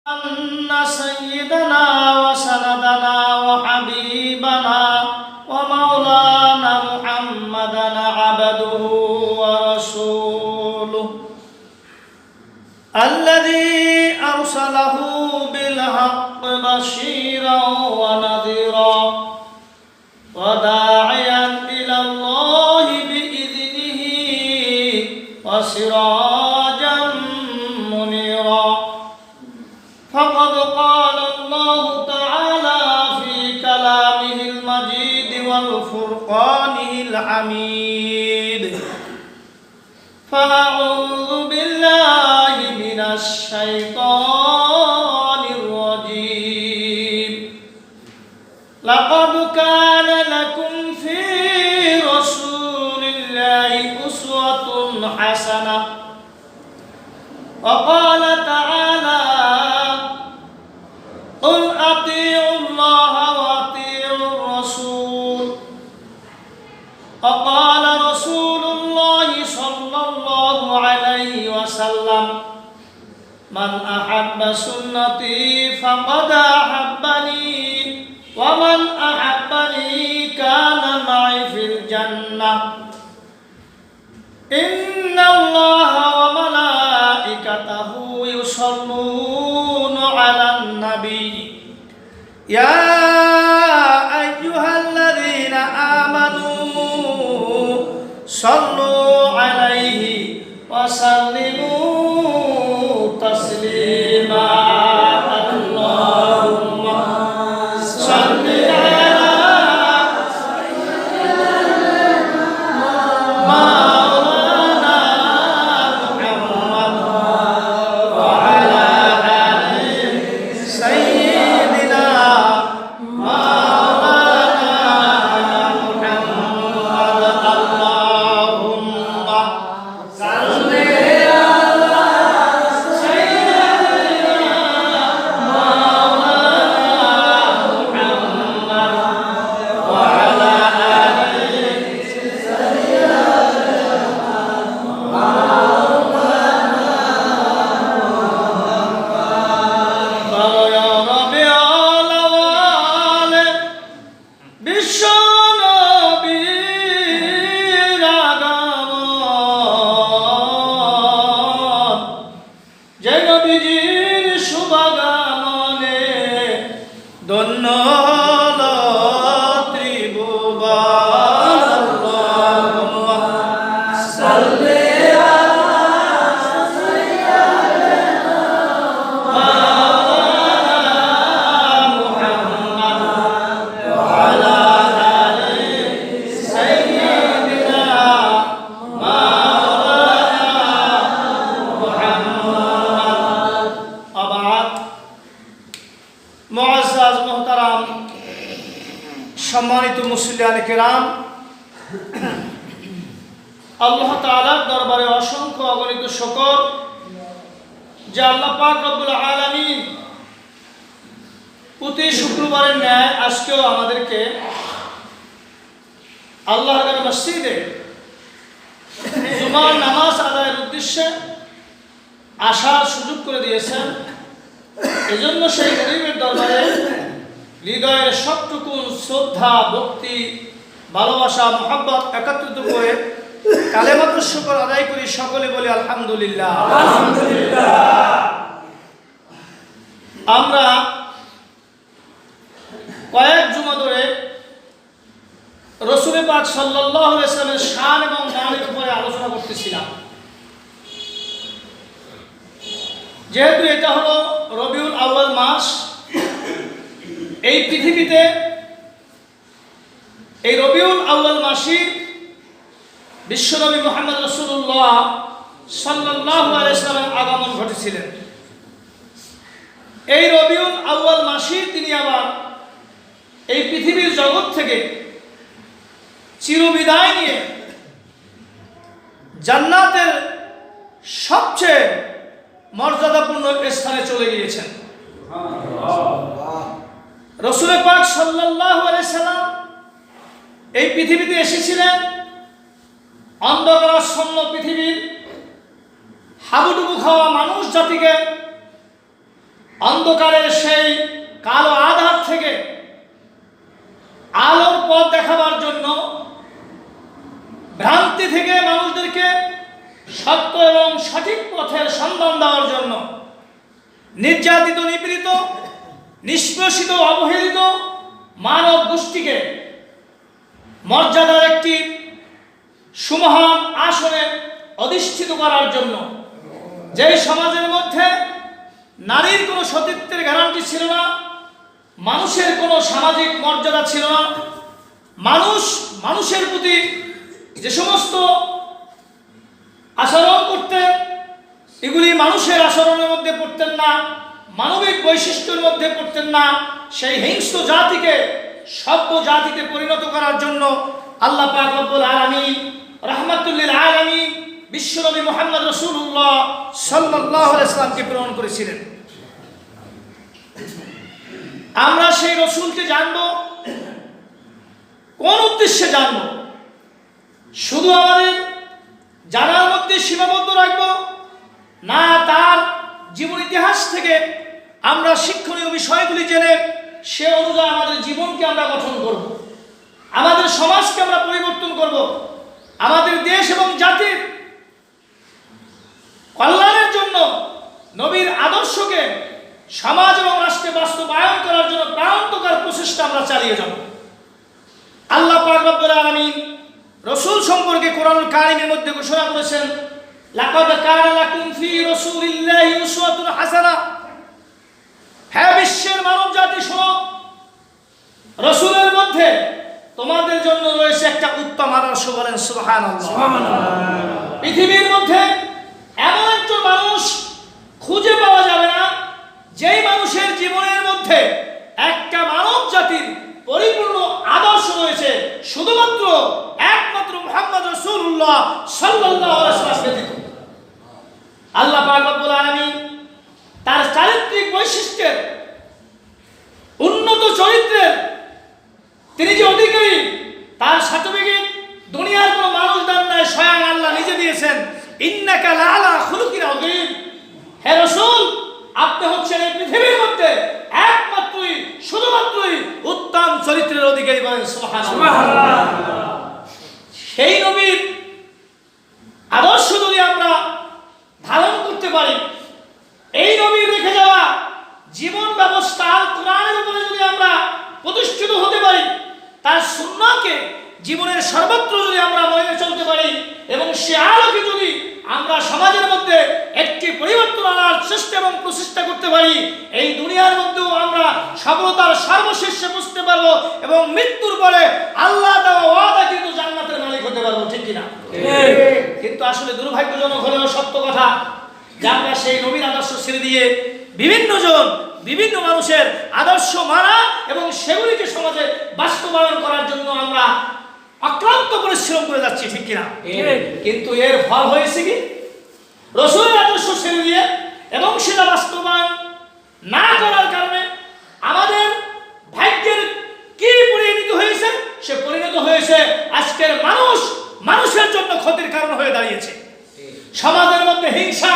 أن سيدنا وسندنا وحبيبنا ومولانا محمدا عبده ورسوله الذي أرسله بالحق بشيرا ونذيرا وداعيا إلى الله بإذنه وسراجا منيرا فقد قال الله تعالى في كلامه المجيد والفرقانه الحميد فأعوذ بالله من الشيطان الرجيم لقد كان لكم في رسول الله أسوة حسنة وقال تعالى قل أطيعوا الله وأطيعوا الرسول وقال رسول الله صلى الله عليه وسلم من أحب سنتي فقد أحبني ومن أحبني كان معي في الجنة إن الله وملائكته يصلون على النبي يا أيها الذين آمنوا صلوا عليه وسلموا تسليما اللهم صل على مولانا محمد وعلى آل سيدنا مولانا محمد اللهم صل على سيدنا مولانا محمد وعلى آل يا ربيع الأوال বিশ্ব নবীর আগমন যে নবীজির শুভাগমনে ধন্য হলো ত্রিভুবন আল্লাহুম্মা সাল্লি মুআজ্জাজ মুহতারাম সম্মানিত মুসলিয়ান কিরাম, আল্লাহ তাআলার দরবারে অসংখ্য অগণিত শুকর যে আল্লাহ পাক রব্বুল আলামিন প্রতি শুক্রবারের ন্যায় আজকেও আমাদেরকে আল্লাহর ঘরে মসজিদে জুমার নামাজ আদায়ের উদ্দেশ্যে আসার সুযোগ করে দিয়েছেন। এজন্য সেই গরিবের দরবারে হৃদয়ের সবটুকু শ্রদ্ধা, ভক্তি, ভালোবাসা, মহব্বত একত্রিত করে কালেমাতুশ শুকর আদায় করি। সকলে বলি আলহামদুলিল্লাহ। আমরা কয়েক জুমা ধরে রাসূল পাক সাল্লাল্লাহু আলাইহি ওয়াসাল্লামের শান এবং মানের উপরে আলোচনা করতেছিলাম। যেহেতু এটা হলো রবিউল আউয়াল মাস, এই পৃথিবীতে এই রবিউল আউয়াল মাসে বিশ্বনবী মুহাম্মদ রাসূলুল্লাহ সাল্লাল্লাহু আলাইহি ওয়াসাল্লামের আগমন ঘটেছিলেন। এই রবিউল আউয়াল মাসে তিনি আবার এই পৃথিবীর জগৎ থেকে চিরবিদায় নিয়ে জান্নাতের সবচেয়ে মর্যাদাপূর্ণ স্থানে চলে গিয়েছেন। রাসূল পাক সাল্লাল্লাহু আলাইহি সাল্লাম এই পৃথিবীতে এসেছিলেন অন্ধকারাচ্ছন্ন পৃথিবীর হাবুডুবু খাওয়া মানুষ জাতিকে অন্ধকারের সেই কালো আধার থেকে আলোর পথ দেখাবার জন্য, ভ্রান্তি থেকে মানুষদেরকে সত্য এবং সঠিক পথের সন্ধান দেওয়ার জন্য নির্যাতিত, নিপীড়িত, নিষ্পেষিত, অবহেলিত মানব গোষ্ঠীকে মর্যাদার একটি সুমহান আসনে অধিষ্ঠিত করার জন্য, যেই সমাজের মধ্যে নারীর কোনো সতীত্বের গ্যারান্টি ছিল না, মানুষের কোনো সামাজিক মর্যাদা ছিল না, মানুষের প্রতি যে সমস্ত আচরণ করতেন এগুলি মানুষের আচরণের মধ্যে পড়তেন না, মানবিক বৈশিষ্ট্যের মধ্যে পড়তেন না, সেই হিংস্র জাতিকে সভ্য জাতিতে পরিণত করার জন্য আল্লাহ পাক রব্বুল আলামিন রাহমাতুল লিল আলামিন বিশ্বনবী মুহাম্মদ রাসূলুল্লাহ সাল্লাল্লাহু আলাইহি ওয়াসাল্লামকে প্রেরণ করেছিলেন। আমরা সেই রসুলকে জানব কোন উদ্দেশ্যে জানব? শুধু আমাদের জানার মধ্যে সীমাবদ্ধ রাখবো না, তার জীবন ইতিহাস থেকে আমরা শিক্ষণীয় বিষয়গুলি জেনে সে অনুযায়ী আমাদের জীবনকে আমরা গঠন করব, আমাদের সমাজকে আমরা পরিবর্তন করব, আমাদের দেশ এবং জাতির কল্যাণের জন্য নবীর আদর্শকে সমাজ এবং রাষ্ট্রে বাস্তবায়ন করার জন্য প্রাণান্তকর প্রচেষ্টা আমরা চালিয়ে যাব। আল্লাহ পাক রব্বুল আলামিন রাসূল সম্পর্কে কোরআনুল কারীমের মধ্যে ঘোষণা করেছেন, লাকাদ কানা লাকুম ফি রাসূলিল্লাহি উসওয়াতুন হাসানাহ। হে বিশ্বের মানব জাতি শোনো, রাসূলের মধ্যে তোমাদের জন্য রয়েছে একটা উত্তম আদর্শ। বলেন সুবহানাল্লাহ। পৃথিবীর মধ্যে এমন একজন মানুষ খুঁজে পাওয়া যাবে না যেই মানুষের জীবনের মধ্যে একটা মানব জাতির পরিপূর্ণ আদর্শ রয়েছে, শুধুমাত্র একমাত্র মুহাম্মদ রাসূলুল্লাহ সাল্লাল্লাহু আলাইহি ওয়াসাল্লাম ব্যতীত। আল্লাহ পাক রব্বুল আলামিন তার চারিত্রিক বৈশিষ্ট্যের, উন্নত চরিত্রের তিনি যে অধিকারী, তার সার্টিফিকেট দুনিয়ার কোনো মানুষ দেন নাই, স্বয়ং আল্লাহ নিজে দিয়েছেন। ইন্নাকা লাআলা খুলুকিন আযীম। হে রাসূল, আপনি হচ্ছেন এই পৃথিবীর মধ্যে একমাত্রই, শুধুমাত্রই উত্তম চরিত্রের অধিকারী। বলেন সুবহানাল্লাহ। সেই নবীর আদর্শ যদি আমরা ধারণ করতে পারি, এই নবীর রেখে যাওয়া জীবন ব্যবস্থা আল কোরআনের উপরে যদি আমরা প্রতিষ্ঠিত হতে পারি, তার সুন্নাহকে জীবনের সর্বত্র যদি আমরা মেনে চলতে পারি এবং সে আলোকে যদি আমরা সমাজের মধ্যে একটি পরিবর্তন আনার চেষ্টা এবং প্রচেষ্টা করতে পারি, এই দুনিয়ার মধ্যেও আমরা সফলতার সর্বশীর্ষে বুঝতে পারবো এবং মৃত্যুর পরে আল্লাহ দেওয়া ওয়াদা কিন্তু জান্নাতের মালিক হতে পারবো। ঠিক কিনা? কিন্তু আসলে দুর্ভাগ্যজনক হলেও সত্য কথা যে আমরা সেই নবীর আদর্শ ছেড়ে দিয়ে বিভিন্ন মানুষের আদর্শ মানা এবং সেগুলিকে সমাজে বাস্তবায়ন করার জন্য আমরা অক্লান্ত পরিশ্রম করে যাচ্ছি। ঠিক কিনা? কিন্তু এর ফল হয়েছে কি? রাসূলের আদর্শ ছেড়ে দিয়ে এবং সেটা বাস্তবায়ন না করার কারণে আমাদের ভাগ্যের কি পরিণত হয়েছে? সে পরিণত হয়েছে আজকের মানুষের জন্য ক্ষতির কারণ হয়ে দাঁড়িয়েছে। সমাজের মধ্যে হিংসা,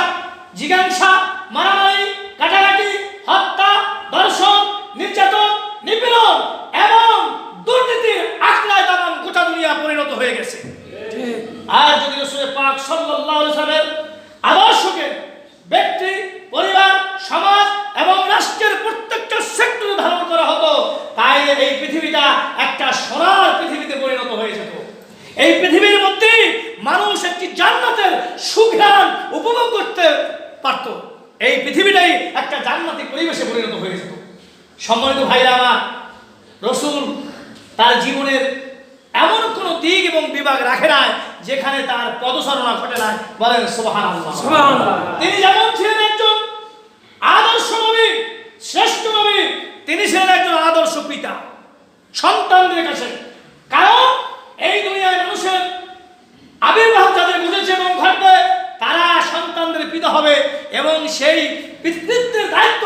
জিজ্ঞাসা, মারামারি, কাটাকাটি, হত্যা, ধর্ষণ, নির্যাতন, নিপীড়ন এবং দুর্নীতির আখড়ায় তামাম গোটা দুনিয়া পরিণত হয়ে গেছে। আর যদি রাসূল পাক সাল্লাল্লাহু আলাইহি ওয়াসাল্লামের আদর্শকে ব্যক্তি, পরিবার, সমাজ এবং রাষ্ট্রের প্রত্যেকটা সেক্টরে ধারণ করা হতো, তাইলে এই পৃথিবীটা একটা সোনার পৃথিবীতে পরিণত হয়ে যেত। এই পৃথিবীর মধ্যে মানুষ একটি জান্নাতের সুঘ্রাণ উপভোগ করতে পারত। এই পৃথিবীটাই একটা জান্নাতি পরিবেশে পরিণত হয়ে যেত। সম্মানিত ভাইরা আমার, রাসূল তার জীবনের এমন কোন দিক এবং বিভাগ রাখে নাই যেখানে তার পদচারণা ঘটে নাই। বলেন সুবহানাল্লাহ। তিনি যেমন ছিলেন একজন আদর্শ নবী, শ্রেষ্ঠ নবী, তিনি ছিলেন একজন আদর্শ পিতা সন্তানদের কাছে। কারণ এই দুনিয়ায় মানুষের আবির্ভাব যাদের ঘটেছে এবং ঘটবে, তারা সন্তানদের পিতা হবে এবং সেই পিতৃত্বের দায়িত্ব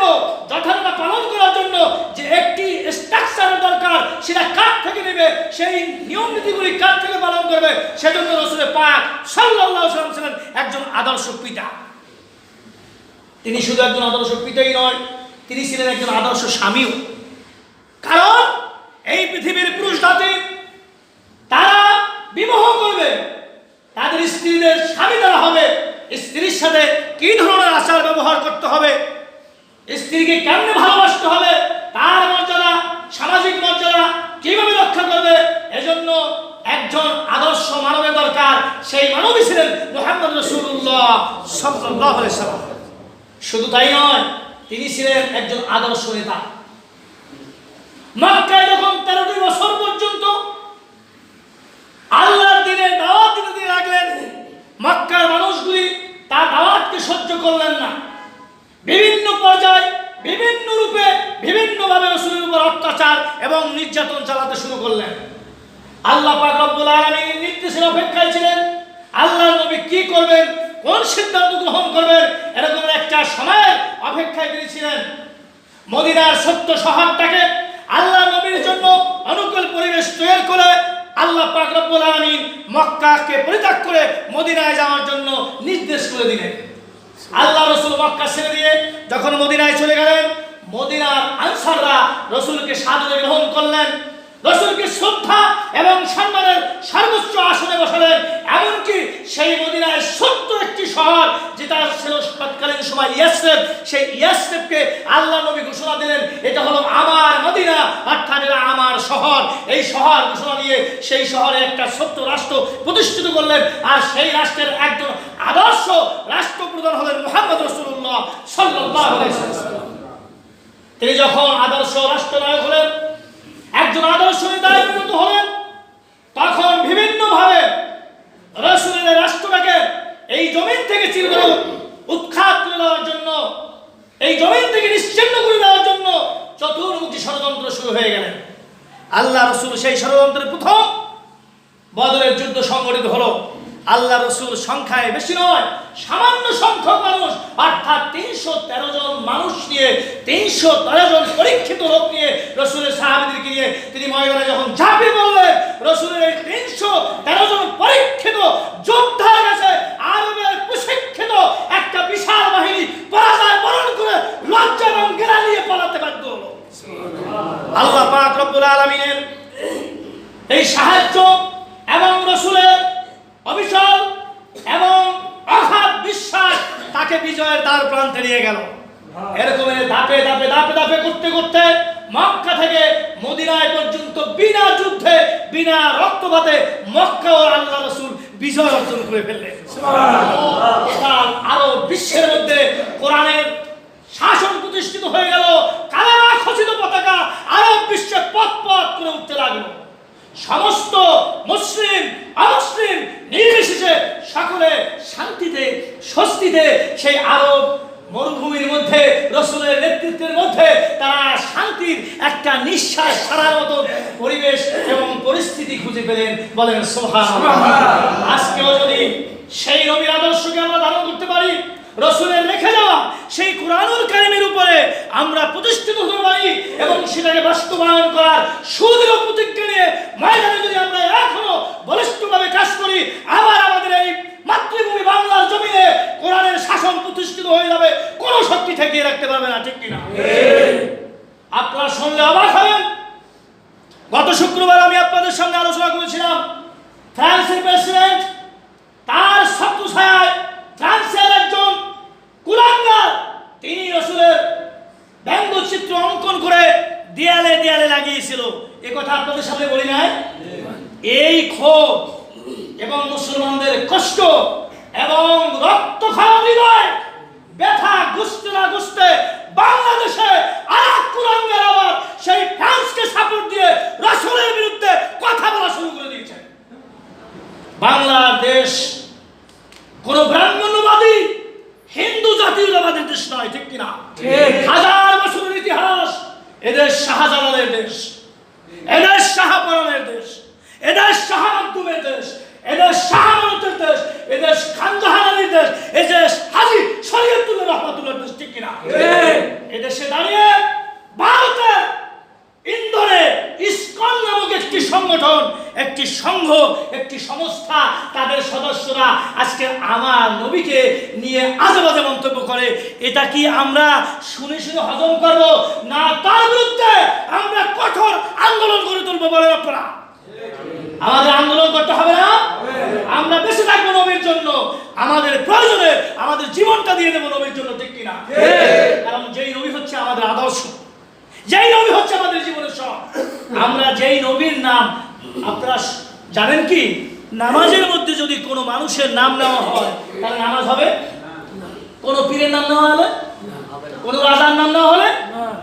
যথাযথ পালন করার জন্য যে একটি স্ট্রাকচারের দরকার, সেটা কার থেকে নেবে, সেই নিয়ম নীতিগুলি কার থেকে পালন করবে, সেজন্য রাসূল পাক সাল্লাল্লাহু আলাইহি ওয়াসাল্লাম ছিলেন একজন আদর্শ পিতা। তিনি শুধু একজন আদর্শ পিতাই নয়, তিনি ছিলেন একজন আদর্শ স্বামীও। কারণ এই পৃথিবীর পুরুষ জাতি তারা বিবাহ করবে, তাদের স্ত্রীদের স্বামী দ্বারা হবে, স্ত্রীর সাথে কি ধরনের আচার ব্যবহার করতে হবে, স্ত্রীকে কেমনে ভালোবাসতে হবে, তার মর্যাদা, সামাজিক মর্যাদা কিভাবে রক্ষা করবে, এজন্য একজন আদর্শ মানবের দরকার। সেই মানবই ছিলেন মুহাম্মদ রাসূলুল্লাহ সাল্লাল্লাহু আলাইহি ওয়াসাল্লাম। শুধু তাই নয়, তিনি ছিলেন একজন আদর্শ নেতা। মক্কায় যখন 13টি বছর পর্যন্ত আল্লাহর দিনে দাওয়াত দিতে লাগলেন, মক্কার মানুষগুলি তার দাওয়াতকে সহ্য করলেন না। বিভিন্ন পর্যায়ে, বিভিন্ন রূপে, বিভিন্নভাবে রাসূলের উপর অত্যাচার এবং নির্যাতন চালাতে শুরু করলেন। আল্লাহ পাক রব্বুল আলামিনের নির্দেশের অপেক্ষায় ছিলেন। আল্লাহর নবী কি করবেন, কোন সিদ্ধান্ত গ্রহণ করবেন, এরকম একটা সময়ের অপেক্ষায় তিনি ছিলেন। মদিনার ছোট্ট শহরটাকে আল্লাহ নবীর জন্য অনুকূল পরিবেশ তৈরি করে আল্লাহ পাক রব্বুল আলামিন মক্কাকে পরিত্যাগ করে মদিনায় যাওয়ার জন্য নির্দেশ করে দিলেন। আল্লাহ রাসূল মক্কা ছেড়ে দিয়ে যখন মদিনায় চলে গেলেন, মদিনার আনসাররা রাসূলকে সাদরে গ্রহণ করলেন, রাসূলকে শ্রদ্ধা এবং সম্মানের সর্বোচ্চ আসনে বসালেন। এমনকি সেই মদিনায় ছোট্ট একটি শহর যেটা ছিল তৎকালীন সময় ইয়াসরিব, সেই ইয়াসরিবকে আল্লাহ নবী ঘোষণা দিলেন, এটা হলো আমার মদিনা, অর্থাৎ এটা আমার শহর। এই শহর ঘোষণা দিয়ে সেই শহরে একটা ছোট্ট রাষ্ট্র প্রতিষ্ঠিত করলেন। আর সেই রাষ্ট্রের একজন আদর্শ রাষ্ট্রপ্রধান হলেন মুহাম্মদ রাসূলুল্লাহ সাল্লাল্লাহু আলাইহি ওয়াসাল্লাম। তিনি যখন আদর্শ রাষ্ট্রনায়ক হলেন, একজন আদর্শ নেতায় পরিণত হলেন, তখন বিভিন্নভাবে রাসূলের রাষ্ট্রটাকে এই জমিন থেকে চিরতরে উৎখাত করে দেওয়ার জন্য, এই জমিন থেকে নিশ্চিহ্ন করে দেওয়ার জন্য চতুর্মুখী ষড়যন্ত্র শুরু হয়ে গেলেন। আল্লাহ রাসূল সেই ষড়যন্ত্রের প্রথম বদরের যুদ্ধ সংগঠিত হলো। আল্লাহ রাসূল সংখ্যায় বেশি নয়, সামান্য সংখ্যক মানুষ, অর্থাৎ 313 জন মানুষ নিয়ে, 313 জন পরীক্ষিত লোক নিয়ে, রাসূলের সাহাবীদেরকে নিয়ে তিনি ময়দানে যখন ঝাঁপিয়ে পড়লেন, রাসূলের এই 313 জন পরীক্ষিত যোদ্ধার কাছে আরবের প্রশিক্ষিত একটা বিশাল বাহিনী পরাজয় বরণ করে লজ্জা এবং ঘৃণা নিয়ে পালাতে বাধ্য হলো। আল্লাহ পাক রব্বুল আলামিনের এই সাহায্য এবং রাসূলের অবিচল এবং অগাধ বিশ্বাস তাকে বিজয়ের দ্বার প্রান্তে নিয়ে গেল। এরকম ধাপে ধাপে ধাপে ধাপে করতে করতে মক্কা থেকে মদিনায় পর্যন্ত বিনা যুদ্ধে, বিনা রক্তপাতে মক্কা ও আল্লাহ রাসূল বিজয় অর্জন করে ফেললেন। সুবহানাল্লাহ। আরো বিশ্বের মধ্যে কোরআনের শাসন প্রতিষ্ঠিত হয়ে গেল। কালেমা খচিত পতাকা আরব বিশ্বে পথ পথ করে উঠতে লাগলো। সমস্ত মুসলিম অমুসলিম নির্বিশেষে সকলে শান্তিতে স্বস্তিতে সেই আরব মরুভূমির মধ্যে রাসূলের নেতৃত্বের মধ্যে তারা শান্তির একটা নিঃশ্বাস ছাড়ার মতো পরিবেশ এবং পরিস্থিতি খুঁজে পেলেন। বলেন সুবহানাল্লাহ। আজকেও যদি সেই নবীর আদর্শকে আমরা ধারণ করতে পারি, রাসূলের রেখে যাওয়া সেই কোরআনুল কারীমের উপরে আমরা প্রতিষ্ঠিত হতে পারি এবং সেটাকে বাস্তবায়ন করার সুদৃঢ় প্রতিজ্ঞা নিয়ে ময়দানে যদি আমরা এখনো বলিষ্ঠভাবে কাজ করি, আবার আমাদের এই মাতৃভূমি বাংলার জমিনে কোরআনের শাসন প্রতিষ্ঠিত হয়ে যাবে, কোনো শক্তি ঠেকিয়ে রাখতে পারবে না। ঠিক কিনা? আপনারা শুনলে অবাক হবেন। গত শুক্রবার আমি আপনাদের সঙ্গে আলোচনা করেছিলাম, ফ্রান্সের প্রেসিডেন্ট তার ছত্রছায়ায় ফ্রান্সের একজন কুলাঙ্গার তিনি রাসূলের ব্যঙ্গচিত্র অঙ্কন করে দেয়ালে দেয়ালে লাগিয়েছিল। এ কথা আপনাদের সামনে বলি নাই? এই ক্ষোভ এবং মুসলমানদের কষ্ট এবং রক্তক্ষরণ হৃদয় ব্যথা গুছতে না গুছতে বাংলাদেশে আরেক কুলাঙ্গার আবার সেই ফ্রান্সকে সাপোর্ট দিয়ে রাসূলের বিরুদ্ধে কথা বলা শুরু করে দিয়েছে। বাংলাদেশ কোন ব্রাহ্মণ্যবাদী হিন্দু জাতীয়তাবাদের দেশ নয়। ঠিক কিনা? হাজার বছরের ইতিহাস। এদেশ শাহজালালের দেশ, এদেশ শাহপরানের দেশ, এদেশ শাহ মাকদুমের দেশ, এদেশ শাহ আমানতের দেশ, এদেশ খানজাহানের দেশ, এদেশ হাজী শরীয়তুল্লাহ রহমাতুল্লাহর দেশ। ঠিক কিনা? এদেশে দাঁড়িয়ে ভারতের ইন্দোরে ইসকন নামক একটি সংগঠন একটি সংঘ, একটি সংস্থা, তাদের সদস্যরা আজকে আমার নবীকে নিয়ে আজে বাজে মন্তব্য করে। এটা কি আমরা শুনে শুনে হজম করব, না তার বিরুদ্ধে আমরা কঠোর আন্দোলন করে তুলবো? বলেন আপনারা। আমাদের আন্দোলন করতে হবে না? আমরা বেঁচে থাকবো নবীর জন্য, আমাদের প্রয়োজনে আমাদের জীবনটা দিয়ে দেবো নবীর জন্য, ঠিক কিনা? কারণ যেই নবী হচ্ছে আমাদের আদর্শ, যেই নবী হচ্ছে আমাদের জীবনের সব। আমরা যেই নবীর নাম, আপনারা জানেন কি, নামাজের মধ্যে যদি কোনো মানুষের নাম নেওয়া হয় তাহলে নামাজ হবে? কোনো পীরের নাম নেওয়া হলে, কোনো রাজার নাম নেওয়া হলে,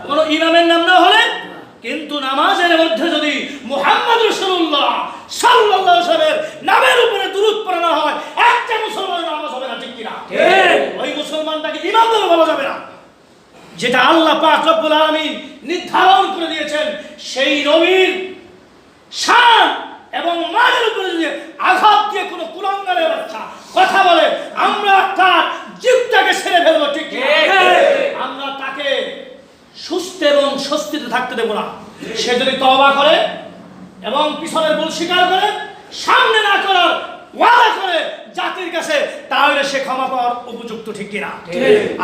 কোনো ইমামের নাম নেওয়া হলে, কিন্তু নামাজের মধ্যে যদি মুহাম্মদ রাসূলুল্লাহ সাল্লাল্লাহু আলাইহি ওয়াসাল্লামের নামের উপরে দুরূদ পড়ানো হয়, একটা মুসলমানের নামাজ হবে না, ঠিক কিনা? ওই মুসলমানটাকে ইমানদার বলা যাবে না। যেটা আল্লাহ পাক রব্বুল আলামিন নির্ধারণ করে দিয়েছেন, সেই নবীর শান এবং মানের উপরে যদি আঘাত দিয়ে কোনো কুলাঙ্গারের বাচ্চা কথা বলে, আমরা তার জীবটাকে ছেড়ে ফেলবো, ঠিক কিনা? আমরা তাকে সুস্থ এবং স্বস্তিতে থাকতে দেব না। সে যদি তওবা করে এবং পিছনের ভুল স্বীকার করে, সামনে না করার ওয়াদা করে জাতির কাছে, তাহলে সে ক্ষমা পাওয়ার উপযুক্ত, ঠিক কিনা?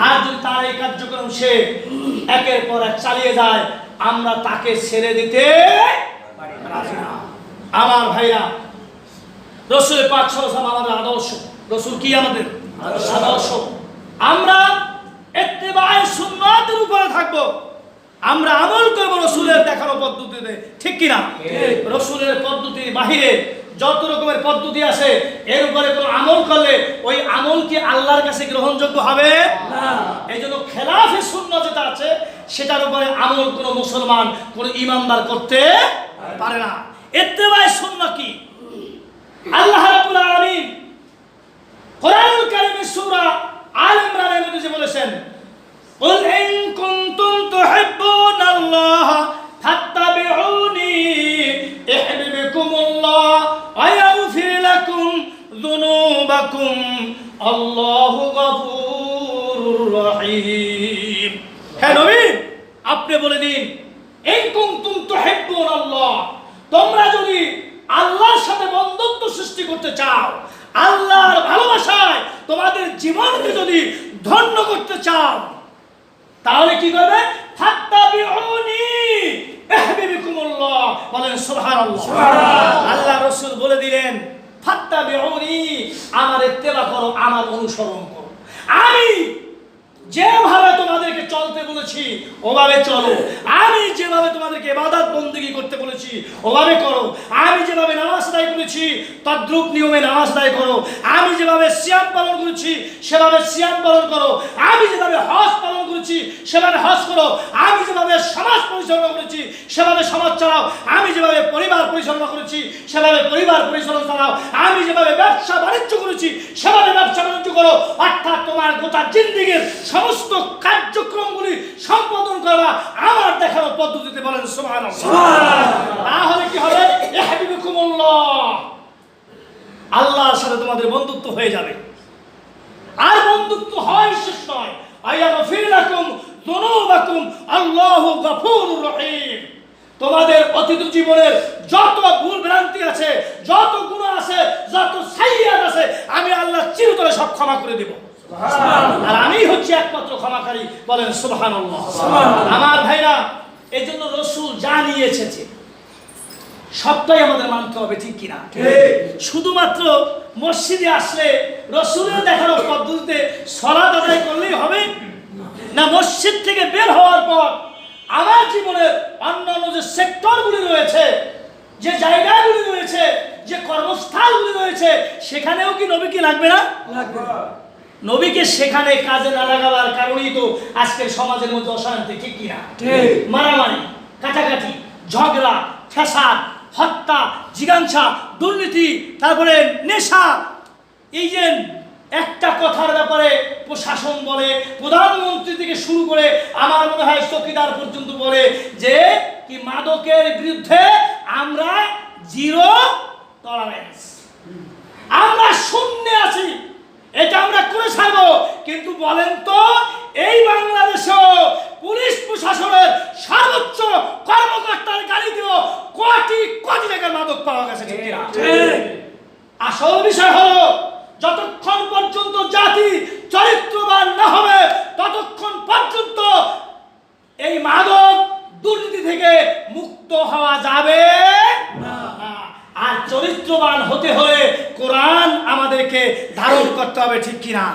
আর যদি তার এই কার্যক্রম সে একের পর এক চালিয়ে যায়, আমরা তাকে ছেড়ে দিতে রাজি না। আমার ভাইরা, রাসূল পাক সাল্লাল্লাহু আলাইহি ওয়াসাল্লাম আমাদের আদর্শ। রাসূল কি আমাদের আদর্শ? আমরা ইত্তেবায়ে সুন্নাতের উপরে থাকবো, আমরা আমল করব রাসূলের দেখানো পদ্ধতিতে, ঠিক কিনা? রাসূলের পদ্ধতির বাহিরে যত রকমের পদ্ধতি আছে, এর উপরে কোনো আমল করলে ওই আমল কি আল্লাহর কাছে গ্রহণযোগ্য হবে না। এই জন্য খেলাফে সুন্নাহ যেটা আছে, সেটার উপরে আমল কোনো মুসলমান, কোনো ইমানদার করতে পারে না। ইত্তেবায়ে সুন্নাহ কি? আল্লাহ রাব্বুল আলামিন কোরআনুল কারীমের সূরা আল ইমরানের মধ্যে যে বলেছেন, قل إن كنتم تحبون الله فاتبعوني يحببكم الله ويغفر لكم ذنوبكم الله غفور رحيم। হে নবী, আপনি বলে দিন, ইন কুনতুম তুহিব্বুন আল্লাহ, তোমরা যদি আল্লাহর সাথে বন্ধুত্ব সৃষ্টি করতে চাও, আল্লাহর ভালোবাসায় তোমাদের জীবনকে যদি ধন্য করতে চাও, তাহলে কি করবে? ফাত্তাবিউনি ইহবিবকুমুল্লাহ। বলেন সুবহানাল্লাহ। আল্লাহ রাসূল বলে দিলেন, ফাত্তাবিউনি, আমার ইত্তেবা করো, আমার অনুসরণ করো। আমি যেভাবে তোমাদেরকে চলতে বলেছি ওভাবে চলো, আমি যেভাবে তোমাদেরকে ইবাদত বন্দেগী করতে বলেছি ওভাবে করো, আমি যেভাবে নামাজ আদায় করেছি তদ্রূপ নিয়মে নামাজ আদায় করো, আমি যেভাবে সিয়াম পালন করেছি সেভাবে সিয়াম পালন করো, আমি যেভাবে হজ পালন করেছি সেভাবে হজ করো, আমি যেভাবে সমাজ পরিচালনা করেছি সেভাবে সমাজ চালাও, আমি যেভাবে পরিবার পরিচালনা করেছি সেভাবে পরিবার পরিচালনা চালাও, আমি যেভাবে ব্যবসা বাণিজ্য করেছি সেভাবে ব্যবসা বাণিজ্য করো। অর্থাৎ তোমার গোটা জিন্দেগীর সমস্ত কার্যক্রমগুলি সম্পাদন করা আমার দেখানো পদ্ধতিতে। বলেন সুবহানাল্লাহ। তাহলে কি হবে? ইহবিবকুমুল্লাহ, আল্লাহর সাথে তোমাদের বন্ধুত্ব হয়ে যাবে। আর বন্ধুত্ব হয় শেষ নয়, আয়াগফির লাকুম যুনুবাকুম আল্লাহু গফুরুর রহিম। তোমাদের অতীত জীবনের যত ভুল ভ্রান্তি আছে, যত গুনাহ আছে, যত সাইয়্যাত আছে, আমি আল্লাহ চিরতরে সব ক্ষমা করে দেব। আর আমি হচ্ছি একমাত্র ক্ষমাকারী। বলেন সুবহানাল্লাহ। আমার ভাইরা, এই জন্য রাসূল যা নিয়ে এসেছে সবটাই আমাদের মানতে হবে, ঠিক কিনা? শুধুমাত্র মসজিদে আসলে রাসূলের দেখানো পদ্ধতিতে সালাত আদায় করলেই হবে না। মসজিদ থেকে বের হওয়ার পর আমার জীবনের অন্যান্য যে সেক্টরগুলি রয়েছে, যে জায়গাগুলি রয়েছে, যে কর্মস্থলগুলি রয়েছে, সেখানেও কি নবী কি লাগবে না? লাগবে। নবীকে সেখানে কাজে না লাগাবার কারণেই তো আজকের সমাজের মধ্যে অশান্তি, ঠিক কিনা? মারামারি, কাটাকাটি, ঝগড়া, ফ্যাসাদ, হত্যা, জিজ্ঞাসা, দুর্নীতি, তারপরে নেশা। এই যে একটা কথার ব্যাপারে প্রশাসন বলে, প্রধানমন্ত্রী থেকে শুরু করে আমার মনে হয় চৌকিদার পর্যন্ত বলে যে কি মাদকের বিরুদ্ধে আমরা জিরো টলারেন্স, আমরা শূন্য আছি, এটা আমরা করে ছাড়বো। কিন্তু বলেন তো, এই বাংলাদেশেও পুলিশ প্রশাসনের সর্বোচ্চ কর্মকর্তার গাড়িতেও কোটি কোটি টাকার মাদক পাওয়া গেছে, ঠিক কিনা? আসল বিষয় হলো যতক্ষণ পর্যন্ত জাতি চরিত্রবান না হবে ততক্ষণ পর্যন্ত এই মাদক দুর্নীতি থেকে মুক্ত হওয়া যাবে না। আর চরিত্রবান হতে হলে কোরআন আমাদেরকে ধারণ করতে হবে, ঠিক কিনা?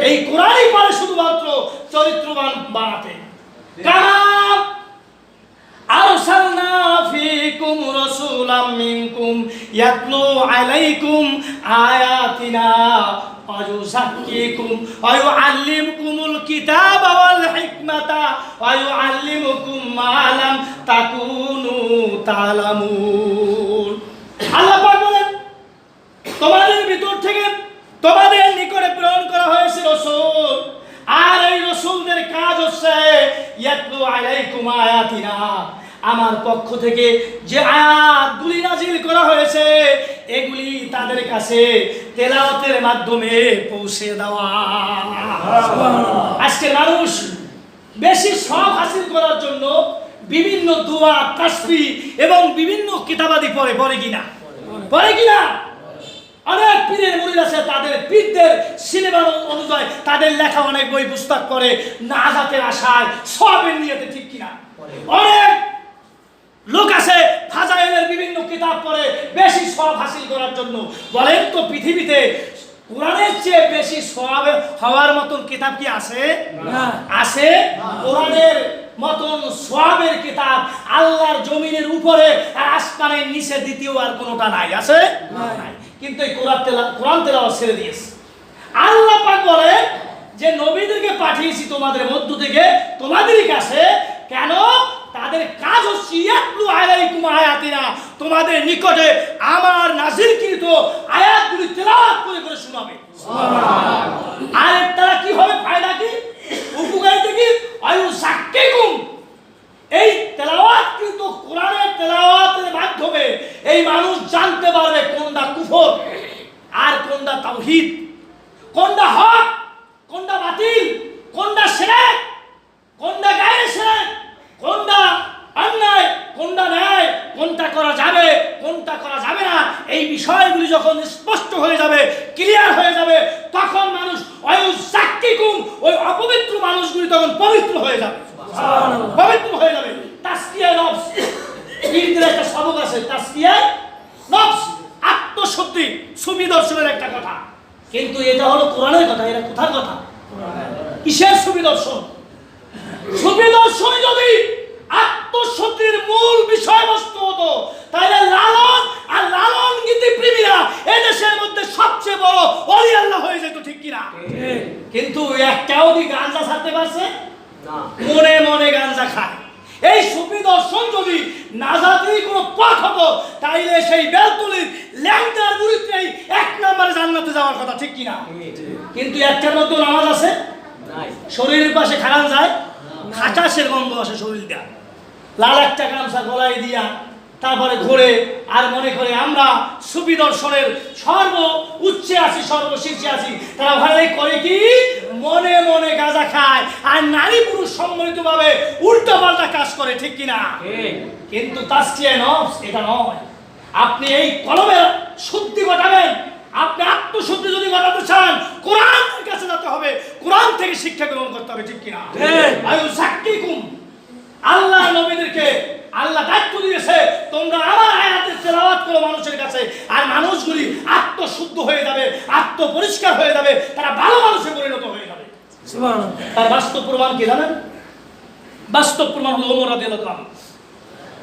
এই কোরআনই পারে শুধুমাত্র চরিত্রবান বানাতে। কাম আরসালনা ফীকুম রাসূলাম মিনকুম ইয়াতলু আলাইকুম আয়াতিনা ওয়া ইউযাক্কিকুম ওয়া ইউআল্লিমুকুমুল কিতাবা ওয়াল হিকমাতা ওয়া ইউআল্লিমুকুম মা লাম তাকুনু তা'লামুন। আল্লাহ পাক বলেন, তোমাদের ভিতর থেকে তোমাদের নিকটে প্রেরণ করা হয়েছে রাসূল, আর এই রাসূলদের কাজ হচ্ছে ইয়াতলু আলাইকুম আয়াতিনা, আমার পক্ষ থেকে যে আয়াতগুলি নাজিল করা হয়েছে এগুলি তাদের কাছে তেলাওয়াতের মাধ্যমে পৌঁছে দেওয়া। আজকের মানুষ বেশি সব হাসিল করার জন্য বিভিন্ন দোয়া, তাসবিহ এবং বিভিন্ন কিতাবাদি পড়ে কিনা? অনেক পীরের মুরিদ আছে, তাদের পীরদের সিনেমা অনুযায়ী তাদের লেখা অনেক বই পুস্তক করে নাজাতের আশায়, সবের নিয়তে, ঠিক কিনা? অনেক লোক আছে ফাজাইলের বিভিন্ন কিতাব পড়ে বেশি সওয়াব হাসিল করার জন্য। বলেন তো পৃথিবীতে কোরআনের চেয়ে বেশি সওয়াব হওয়ার মতন কিতাব কি আছে? না। আছে? কোরআনের মতন সওয়াবের কিতাব আল্লাহর জমিনের উপরে আর আসমানের নিচে দ্বিতীয় আর কোনোটা নাই। আছে? নাই। কিন্তু এই কোরআন তেলাওয়াত ছেড়ে দিয়েছে। আল্লাহ পাক বলে যে নবীদেরকে পাঠিয়েছি তোমাদের মধ্য থেকে তোমাদেরই কাছে। কেন? তাদের কাজ হচ্ছে ইয়াতলু আলাইকুম আয়াতিনা, তোমাদের নিকটে আমার নাযিলকৃত আয়াতগুলি তেলাওয়াত করে করে শোনাবে। সুবহানাল্লাহ। আর তারা কি হবে? ফায়দা কি? উপকারিতা কি? আয়ুযাক্কিকুম। এই তেলাওয়াত কিন্তু কোরআনের তেলাওয়াতের মাধ্যমে এই মানুষ জানতে পারবে কোনটা কুফর আর কোনটা তাওহীদ, কোনটা হক, কোনটা বাতিল, কোনটা শিরক, কোনটা গায়রে শিরক, কোনটা অন্যায়, কোনটা ন্যায়, কোনটা করা যাবে, কোনটা করা যাবে না, এই বিষয়গুলি যখন স্পষ্ট হয়ে যাবে, ক্লিয়ার হয়ে যাবে, তখন মানুষ আয়ুযাক্কিকুম, ওই অপবিত্র মানুষগুলি তখন পবিত্র হয়ে যাবে। সুবহানাল্লাহ। পবিত্র হয়ে যাবে। তাসকিয়ায়ে নফস, পীরদের একটা সবক আছে, তাসকিয়ায়ে নফস, আত্মশুদ্ধি, সুবিদর্শনের একটা কথা। কিন্তু এটা হলো কোরআনের কথা। এটা কোথার কথা? কিসের সুবিদর্শন? সুবিদর্শন যদি আত্মশুদ্ধির মূল বিষয়বস্তু হতো তাহলে লালন আর লালন গীতি প্রেমীরা এদেশের মধ্যে সবচেয়ে বড় ওলি আল্লাহ হয়ে যেত, ঠিক কিনা? কিন্তু একটাও কি গাঁজা ছাড়তে পারছে না? মনে মনে গাঁজা খায়। এই সুবিদর্শন যদি নাজাতের কোনো পথ হতো তাইলে সেই বেলতুলির ল্যাংটার মুরিদরাই এক নম্বরে জান্নাতে যাওয়ার কথা, ঠিক কিনা? কিন্তু একটার মধ্যে নামাজ আছে, শরীরের পাশে খারাপ যায়, খাটাসের গন্ধ আসে শরীর দেয়া, লাল একটা গামছা গলায় দিয়া তারপরে ঘুরে আর মনে করে আমরা সুফি দর্শনের সর্ব উচ্চে আছি, সর্বশীর্ষে আছি। তারা ওখানে করে কি? মনে মনে গাঁজা খায় আর নারী পুরুষ সম্মিলিতভাবে উল্টা পাল্টা কাজ করে, ঠিক কিনা? কিন্তু তাসকিয়ায়ে নফস এটা নয়। আপনি এই কলমের শুদ্ধি ঘটাবেন, আপনি আত্মশুদ্ধি যদি ঘটাতে চান কোরআনের কাছে যেতে হবে, কোরআন থেকে শিক্ষা গ্রহণ করতে হবে, ঠিক কিনা? আয়ুযাক্কিকুম, আল্লাহ নবীদেরকে আল্লাহ দায়িত্ব দিয়েছে তোমরা আমার আয়াতের তেলাওয়াত করো মানুষের কাছে, আর মানুষগুলি আত্মশুদ্ধ হয়ে যাবে, আত্মপরিষ্কার হয়ে যাবে, তারা ভালো মানুষে পরিণত হয়ে যাবে। সুবহানাল্লাহ। তার বাস্তব প্রমাণ কি জানেন? বাস্তব প্রমাণ হলো ওমর রাদিয়াল্লাহু আনহু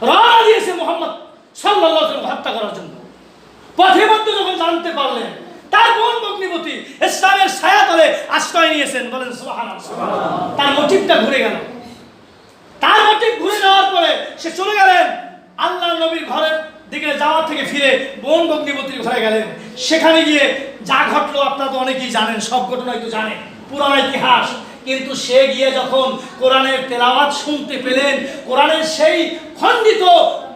রওনা দিয়েছে মুহাম্মদ সাল্লাল্লাহু আলাইহি ওয়াসাল্লাম হত্যা করার জন্য। পথে মধ্যে যখন জানতে পারলেন তার বোন ভগ্নিপতি ইসলামের ছায়াতলে আশ্রয় নিয়েছেন, বলেন সুবহানাল্লাহ, তার মোটিভটা ঘুরে গেল। তার মোটিভ ঘুরে যাওয়ার পরে সে চলে গেলেন আল্লাহ নবীর ঘরের দিকে যাওয়ার থেকে ফিরে বোন ভগ্নিপতির ঘরে গেলেন। সেখানে গিয়ে যা ঘটলো আপনারা তো অনেকেই জানেন, সব ঘটনাই তো জানেন, পুরানো ইতিহাস। কিন্তু সে গিয়ে যখন কোরআনের তেলাওয়াত শুনতে পেলেন, কোরআনের সেই খণ্ডিত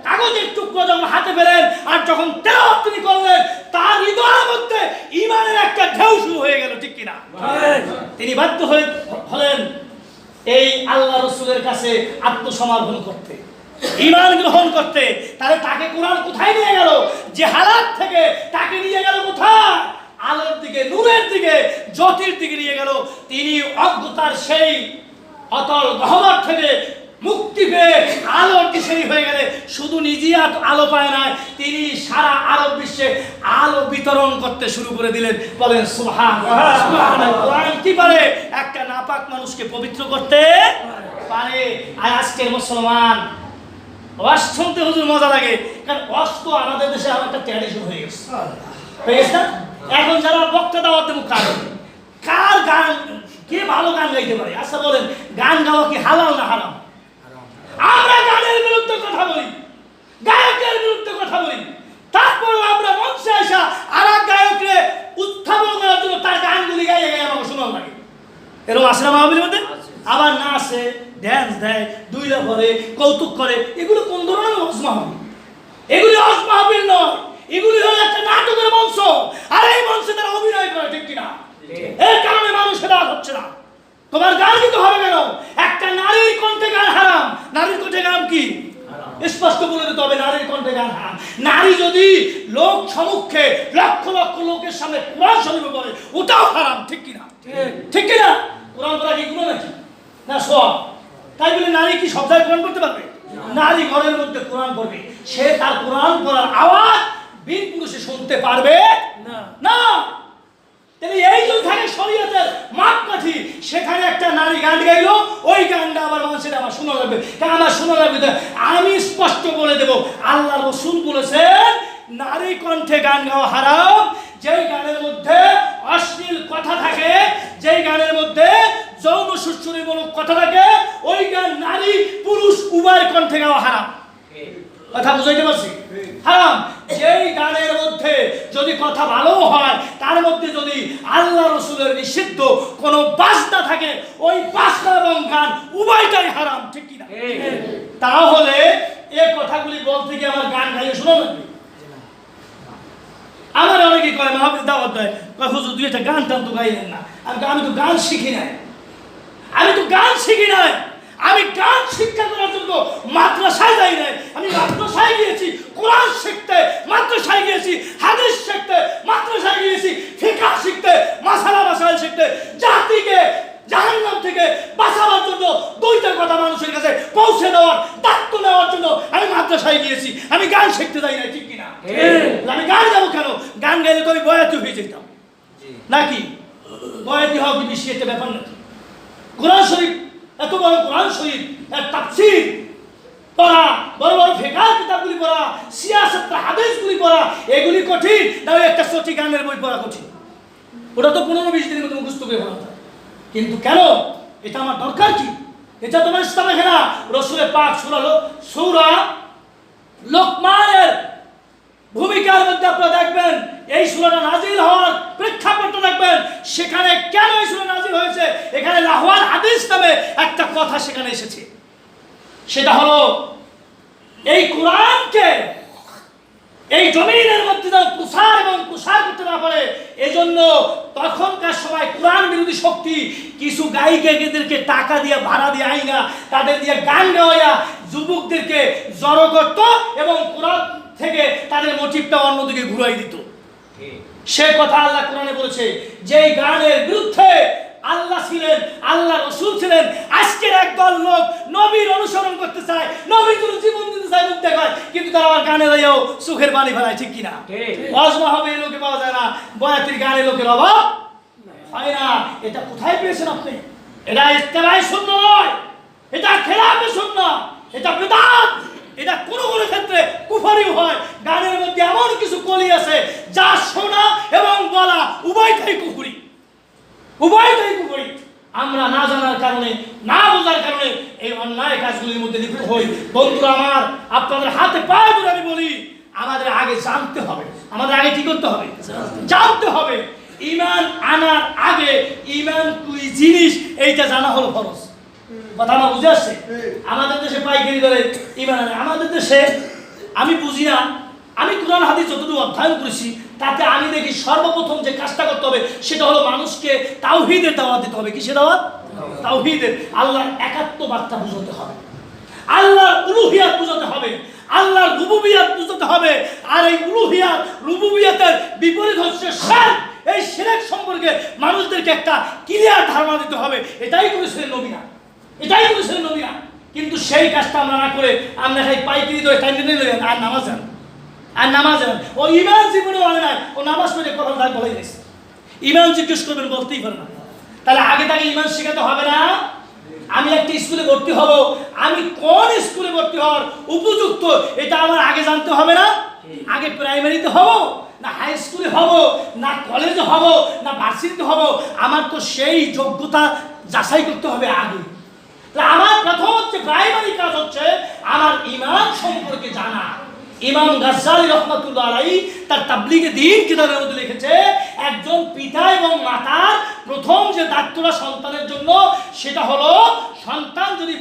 কাগজের টুকরো যখন হাতে পেলেন আর যখন তেলাওয়াত তিনি করলেন, তার হৃদয়ের মধ্যে ঈমানের একটা ঢেউ শুরু হয়ে গেল, ঠিক কিনা? তিনি বাধ্য হলেন এই আল্লাহ রাসূলের কাছে আত্মসমর্পণ করতে। ঈমান গ্রহণ করতে, তাহলে তাকে কোরআন কোথায় নিয়ে গেল? যে হালাত থেকে তাকে নিয়ে গেল কোথায়? আলোর দিকে, নূরের দিকে, জ্যোতির দিকে নিয়ে গেল। তিনি অজ্ঞতার সেই অতল গহ্বর থেকে মুক্তি পেয়ে আলোর দিশারি হয়ে গেলে শুধু নিজেই আলো পায় না, তিনি সারা আরব বিশ্বে আলো বিতরণ করতে শুরু করে দিলেন। বলেন সুবহানাল্লাহ। কোরআন কি পারে? একটা নাপাক মানুষকে পবিত্র করতে পারে। আর আজকের মুসলমান ওয়াজ শুনতে হুজুর মজা লাগে, কারণ ওয়াজ তো আমাদের দেশে আমার একটা ট্র্যাডিশন হয়ে গেছে, হয়ে গেছে না? এখন যারা বক্তা দাওয়াত দেবো কার গান, কে ভালো গান গাইতে পারে? আচ্ছা বলেন, গান গাওয়া কি হালাল না হারাম? আমরা গানের বিরুদ্ধে কথা বলি, গায়কের বিরুদ্ধে কথা বলি, তারপর আমরা মঞ্চে আসা আর এক গায়ককে উত্থাপন করার জন্য তার গানগুলি গাইয়ে গাইয়ে আমাকে শোনানো লাগে। এরকম আসে না মাহফিলের মধ্যে? আবার নাচে, ড্যান্স দেয়, দুইলা করে, কৌতুক করে। এগুলো কোন ধরনের ওয়াজ মাহফিল? এগুলি ওয়াজ মাহফিল নয়, এগুলি হলো একটা নাটকের মঞ্চ। আর এই মঞ্চে তারা অভিনয় করে, ঠিক কিনা? এই কারণে মানুষ সেটা হচ্ছে না। তোমার গান কিন্তু হবে কেন? একটা নারীর কণ্ঠে গান হারাম। নারীর কণ্ঠে গান কি? স্পষ্ট বলে দিতে হবে, নারীর কণ্ঠে গান হারাম। নারী যদি লোক সম্মুখে লক্ষ লক্ষ লোকের সামনে কোরআন শরীফ পড়ে, ওটাও হারাম, ঠিক কিনা? ঠিক কিনা? কোরআন পড়া কি গুনাহ নাকি? না সব। তাই বলে নারী কি সব জায়গায় কোরআন পড়তে পারবে? নারী ঘরের মধ্যে কোরআন পড়বে, সে তার কোরআন পড়ার আওয়াজ বিন পুরুষে শুনতে পারবে না। তাহলে এই যে থাকে শরীয়তের মাপকাঠি, সেখানে একটা নারী গান গাইলো, ওই গানটা আবার মানুষের আমার শোনা লাগবে। কারণ আমার শোনা লাগবে, আমি স্পষ্ট বলে দেব, আল্লাহ রাসূল বলেছেন নারী কণ্ঠে গান গাওয়া হারাম। যেই গানের মধ্যে অশ্লীল কথা থাকে, যেই গানের মধ্যে যৌন সুশ্রীমূলক কথা থাকে, ওই গান নারী পুরুষ উভয় কণ্ঠে গাওয়া হারাম। কথা বুঝাইতে পারছি? হারাম। যেই গানের মধ্যে যদি কথা ভালো হয়, তার মধ্যে যদি আল্লাহ রাসূলের নিষিদ্ধ কোনো বাজনা থাকে, ওই বাজনা এবং গান উভয়টাই হারাম, ঠিক কিনা? তাহলে এই কথাগুলি বলতে গিয়ে আমার গান গাইয়ে শোনা লাগবে। আমার অনেকে কয় মাহফিল দাওয়াত দেয়, কয় হুজুর দুই একটা গান টান তো গাইলেন না। আমি তো গান শিখি নাই, আমি গান শিক্ষা করার জন্য মাদ্রাসায় যাই নাই। আমি মাদ্রাসায় গিয়েছি কোরআন শিখতে, মাদ্রাসায় গিয়েছি হাদিস শিখতে, মাদ্রাসায় গিয়েছি ফিকহ শিখতে, মাসালা মাসাইল শিখতে, জাতিকে জাহান্নাম থেকে বাঁচানোর জন্য দুইটা কথা মানুষের কাছে পৌঁছে দেওয়ার, দায়িত্ব নেওয়ার জন্য আমি মাদ্রাসায় গিয়েছি। আমি গান শিখতে যাই না, ঠিক কিনা? আমি গান গাবো কেন? গান গাইলে তো আমি বয়াতি হয়ে যেতাম নাকি? বয়াতি হওয়া কি বেশি একটা ব্যাপার নাকি? কোরআন শরীফ, এত বড় কোরআন শরীফ, এর তাফসীর পড়া, বড় বড় ফিকহ কিতাবগুলি পড়া, সিয়াসত হাদিসগুলি পড়া, এগুলি কঠিন না ওই একটা সটি গানের বই পড়া কঠিন? ওটা তো 15-20 দিনের মধ্যে মুখস্থ করে পড়া যায়। কিন্তু কেন? এটা আমার দরকার কি? এটা তোমার ইসলামে না। রাসূলের পাক সূরা লোকমানের ভূমিকার মধ্যে আপনারা দেখবেন, এই সূরাটা নাজিল হওয়ার প্রেক্ষাপটটা দেখবেন, সেখানে কেন এই সূরা নাজিল হয়েছে, এখানে লাহওয়াল হাদিস নামে একটা কথা সেখানে এসেছে। সেটা হলো এই কোরআনকে এই জমিনের মধ্যে যেন প্রসার এবং প্রসার করতে না পারে, এজন্য তখনকার সময় কোরআন বিরোধী শক্তি কিছু গায়িকাদেরকে টাকা দিয়ে, ভাড়া দিয়ে, আইনা তাদের দিয়ে গান গাওয়া যুবকদেরকে জড়ো করত এবং কোরআন থেকে তাদের মোটিভটা অন্যদিকে ঘুরাই দিত। সে কথা আল্লাহ কোরআনে বলেছে, যেই গানের বিরুদ্ধে আল্লাহ ছিলেন, আল্লাহ রাসূল ছিলেন, আজকের একদল লোক নবীর অনুসরণ করতে চায়, নবীর জন্য জীবন দিতে চায়, মুখ দেখায়, কিন্তু তারা আবার গানে যাইও সুখের বাণী ফেলায়, ঠিক কিনা? ওয়াজমা হবে এই লোকে পাওয়া যায় না, বয়াতির গানে লোকের অভাব হয় না। এটা কোথায় পেয়েছেন আপনি? এটা ইত্তেবাই সুন্নাহ নয়, এটা খেলাফে সুন্নাহ, এটা বিদআত, এটা কোনো কোনো ক্ষেত্রে কুফরিও হয়। গানের মধ্যে এমন কিছু কলি আছে যা শোনা এবং বলা উভয়টাই কুফরি, উভয়টাই কুফরি। আমরা না জানার কারণে, না বোঝার কারণে এই অন্যায় কাজগুলির মধ্যে লিপ্ত হই। বন্ধুরা আমার, আপনাদের হাতে পায়ে ধরে আমি বলি, আমাদের আগে জানতে হবে। আমাদের আগে কি করতে হবে? জানতে হবে। ঈমান আনার আগে ঈমান কি জিনিস এইটা জানা হলো ফরজ। কথা আমার বুঝে আসছে? আমাদের দেশে পাইকারি দরে ঈমান আনে। আমাদের দেশে আমি বুঝি না, আমি কোরআন হাদিস যতটুকু অধ্যয়ন করেছি তাতে আমি দেখি সর্বপ্রথম যে কাজটা করতে হবে সেটা হলো মানুষকে তাওহীদের দাওয়াত দিতে হবে। কিসের দাওয়াত? তাওহীদের, আল্লাহর একাত্মবাদটা বুঝাতে হবে। আল্লাহর উলুহিয়াত বুঝাতে হবে, আল্লাহর রুবুবিয়াত বুঝাতে হবে। আর এই উলুহিয়াত রুবুবিয়াতের বিপরীত হচ্ছে শিরক। এই শিরক সম্পর্কে মানুষদেরকে একটা ক্লিয়ার ধারণা দিতে হবে। এটাই করেছিলেন নবীরা, এটাই করেছিলেন নবীরা। কিন্তু সেই কাজটা আমরা না করে আমরা খাই পাইকারি দরে টাইমে লই আর নামাজ যান, আর নামাজ যান। ও ইমান জীবনে মানে না, ও নামাজ পড়ে কথা বলেই গেছে। ইমান জিজ্ঞেস করবেন, বলতেই পারে না। তাহলে আগে তাকে ইমান শেখাতে হবে না? আমি একটা স্কুলে ভর্তি হব, আমি কোন স্কুলে ভর্তি হওয়ার উপযুক্ত এটা আমার আগে জানতে হবে না? আগে প্রাইমারিতে হব না হাই স্কুলে হব না কলেজে হব না ভার্সিটিতে হব, আমার তো সেই যোগ্যতা যাচাই করতে হবে আগে। আমার প্রথম হচ্ছে প্রাইমারি কাজ হচ্ছে আমার ইমান সম্পর্কে জানা। ইমাম গাজ্জালী রহমাতুল্লাহ আলাইহি তার তাবলীগে দ্বীন কিতাবের মধ্যে লিখেছে, একজন পিতা এবং মাতার প্রথম যে দায়িত্বটা সন্তানের জন্য সেটা হলো, সন্তান যদি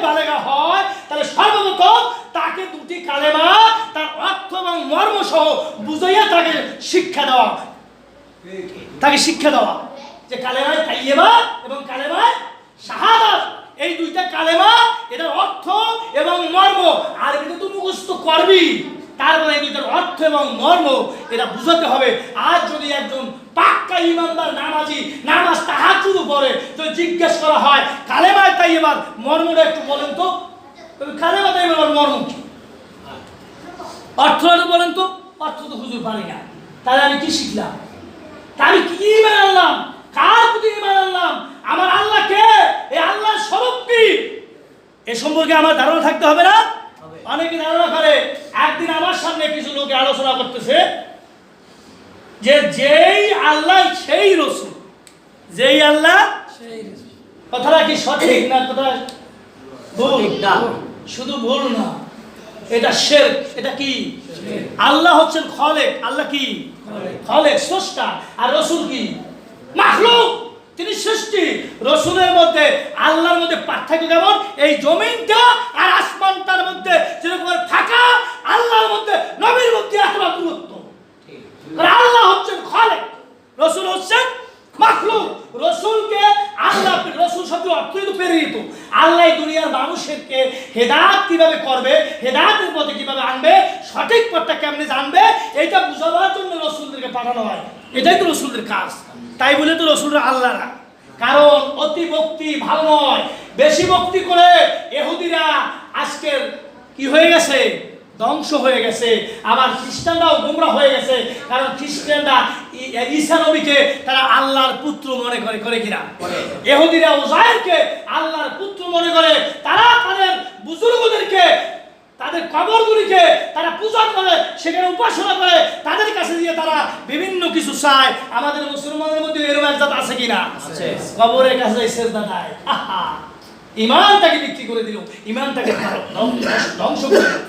বালেগা হয় তাহলে সর্বপ্রথম তাকে দুটি কালেমা তার অর্থ এবং মর্ম সহ বুঝাইয়া তাকে শিক্ষা দেওয়া, তাকে শিক্ষা দেওয়া যে কালেমায়ে তাইয়্যিবা এবং কালেমায়ে শাহাদাত, এই দুইটা কালেমা এটার অর্থ এবং মর্ম আরবিতে তো মুখস্থ করবি, তারপরে এই দুইটার অর্থ এবং মর্ম এটা বুঝাতে হবে। আর যদি একজন পাক্কা ইমানদার নামাজি নামাজ তাহাজ্জুদ পড়ে, যদি জিজ্ঞেস করা হয় কালেমায়ে তাইয়্যিবার মর্মটা একটু বলেন তো, কালেমা তাইয়্যিবার মর্ম কি, অর্থটা বলেন তো, অর্থ তো হুজুর পারি না। তাহলে আমি কি শিখলাম? আমি কি ঈমান আনলাম? কার প্রতি ঈমান আনলাম? আমার আল্লাহ কে? এই আল্লাহর স্বরূপ কি? এ সম্পর্কে আমার ধারণা থাকতে হবে না? অনেকে ধারণা করে। একদিন আমার সামনে কিছু লোকে আলোচনা করতেছে যে যেই আল্লাহ সেই রাসূল, যেই আল্লাহ সেই রাসূল। কথাটা কি সঠিক না? কথা ভুল না, শুধু ভুল না, এটা শিরক। এটা কি? আল্লাহ হচ্ছেন খালেক। আল্লাহ কি? খালেক, স্রষ্টা। আর রাসূল কি? মাখলুক, তিনি সৃষ্টি। রাসূলের মধ্যে আল্লাহর মধ্যে পার্থক্য কেমন? এই জমিনটা আর আসমানটার মধ্যে যেরকম থাকা, আল্লাহর মধ্যে নবীর মধ্যে এতটা দূরত্ব। আল্লাহ হচ্ছেন খালেক, রাসূল হচ্ছেন মাখলুক। রাসূলকে আল্লাহ, রাসূল শব্দের অর্থই তো প্রেরিত। আল্লাহ দুনিয়ার মানুষকে হেদায়েত কিভাবে করবে, হেদায়েতের পথে কিভাবে আনবে, সঠিক পথটা কেমনে জানবে, এটা বুঝাবার জন্য রাসূলদেরকে পাঠানো হয়। এটাই তো রাসূলদের কাজ। তাই বলে তো রাসূলরা আল্লাহ না। কারণ অতি ভক্তি ভালো নয়। বেশি ভক্তি করে ইহুদিরা আজকের কি হয়ে গেছে? ধ্বংস হয়ে গেছে। আবার খ্রিস্টানরাও গোমরা হয়ে গেছে। কারণ খ্রিস্টানরা ঈসা নবীকে তারা আল্লাহর পুত্র মনে করে, করে কিনা? ইহুদিরা উযায়রকে আল্লাহর পুত্র মনে করে। তারা তাদের বুজুর্গদেরকে, তাদের কবরগুলিকে তারা পূজা করে, সেখানে উপাসনা করে, তাদের কাছে দিয়ে তারা বিভিন্ন কিছু চায়। আমাদের মুসলমানদের মধ্যে এরকম একজাত আছে কিনা? আছে। কবরের কাছে সেজদা দেয়। ইমানটাকে বিক্রি করে দিল, ইমানটাকে ধ্বংস করে দিল।